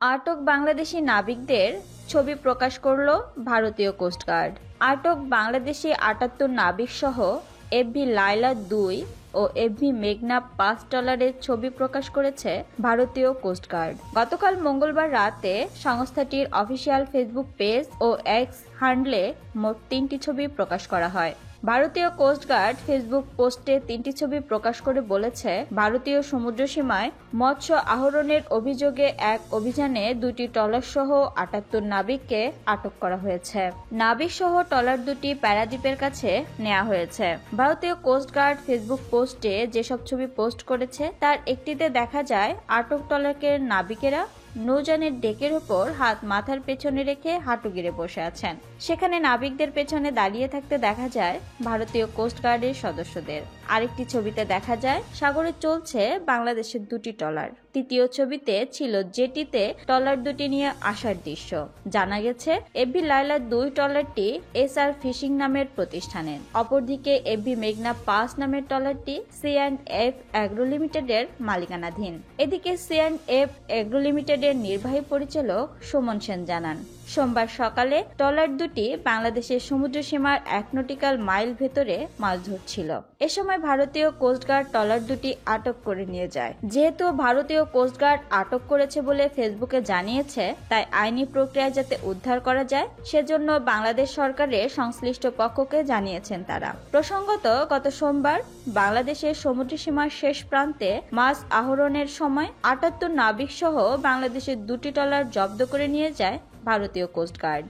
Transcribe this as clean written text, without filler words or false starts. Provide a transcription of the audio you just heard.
আটক বাংলাদেশি নাবিকদের ছবি প্রকাশ করল ভারতীয় কোস্টগার্ড। আটক বাংলাদেশি ৭৮ নাবিক সহ এফভি লায়লা ২ ও এফভি মেঘনা ৫ ট্রলারের ছবি প্রকাশ করেছে ভারতীয় কোস্টগার্ড। গতকাল মঙ্গলবার রাতে সংস্থাটির অফিসিয়াল ফেসবুক পেজ ও এক্স হ্যান্ডলে মোট ৩টি ছবি প্রকাশ করা হয়। ভারতীয় কোস্টগার্ড ফেসবুক পোস্টে ৩টি ছবি প্রকাশ করে বলেছে, ভারতীয় সমুদ্রসীমায় মৎস্য আহরণের অভিযোগে এক অভিযানে ২টি ট্রলার সহ ৭৮ নাবিককে আটক করা হয়েছে। নাবিক সহ ট্রলার দুটি প্যারাদ্বীপের কাছে নেওয়া হয়েছে। ভারতীয় কোস্টগার্ড ফেসবুক পোস্টে যেসব ছবি পোস্ট করেছে তার একটিতে দেখা যায় আটক ট্রলারের নাবিকেরা নৌযানের ডেকের উপর হাত মাথার পেছনে রেখে হাঁটু গেড়ে বসে আছেন। সেখানে নাবিকদের পেছনে দাঁড়িয়ে থাকতে দেখা যায় ভারতীয় কোস্টগার্ডের সদস্যদের। আরেকটি ছবিতে দেখা যায় সাগরে চলছে বাংলাদেশের ২টি ট্রলার। তৃতীয় ছবিতে ছিল জেটিতে ট্রলার দুটি নিয়ে আসার দৃশ্য। জানা গেছে এফভি লায়লা ২ ট্রলারটি এসআর ফিশিং নামের প্রতিষ্ঠানের, অপরদিকে এফভি মেঘনা ৫ নামের ট্রলারটি সি&এফ এগ্রো লিমিটেডের মালিকানাধীন। এদিকে সি&এফ এগ্রো লিমিটেডের নির্বাহী পরিচালক সুমন সেন জানান, সোমবার সকালে ট্রলার দুটি বাংলাদেশের সমুদ্রসীমার ১ নটিক্যাল মাইল ভেতরে মাছ ধরছিল। এ সময় ভারতীয় কোস্টগার্ড ট্রলার দুটি আটক করে নিয়ে যায়। যেহেতু ভারতীয় কোস্টগার্ড আটক করেছে বলে ফেসবুকে জানিয়েছে, তাই আইনি প্রক্রিয়ায় যাতে উদ্ধার করা যায় সেজন্য বাংলাদেশ সরকারের সংশ্লিষ্ট পক্ষকে জানিয়েছেন তারা। প্রসঙ্গত, গত সোমবার বাংলাদেশের সমুদ্রসীমার শেষ প্রান্তে মাছ আহরণের সময় ৭৮ নাবিক সহ বাংলাদেশের ২টি ট্রলার জব্দ করে নিয়ে যায় ভারতীয় কোস্টগার্ড।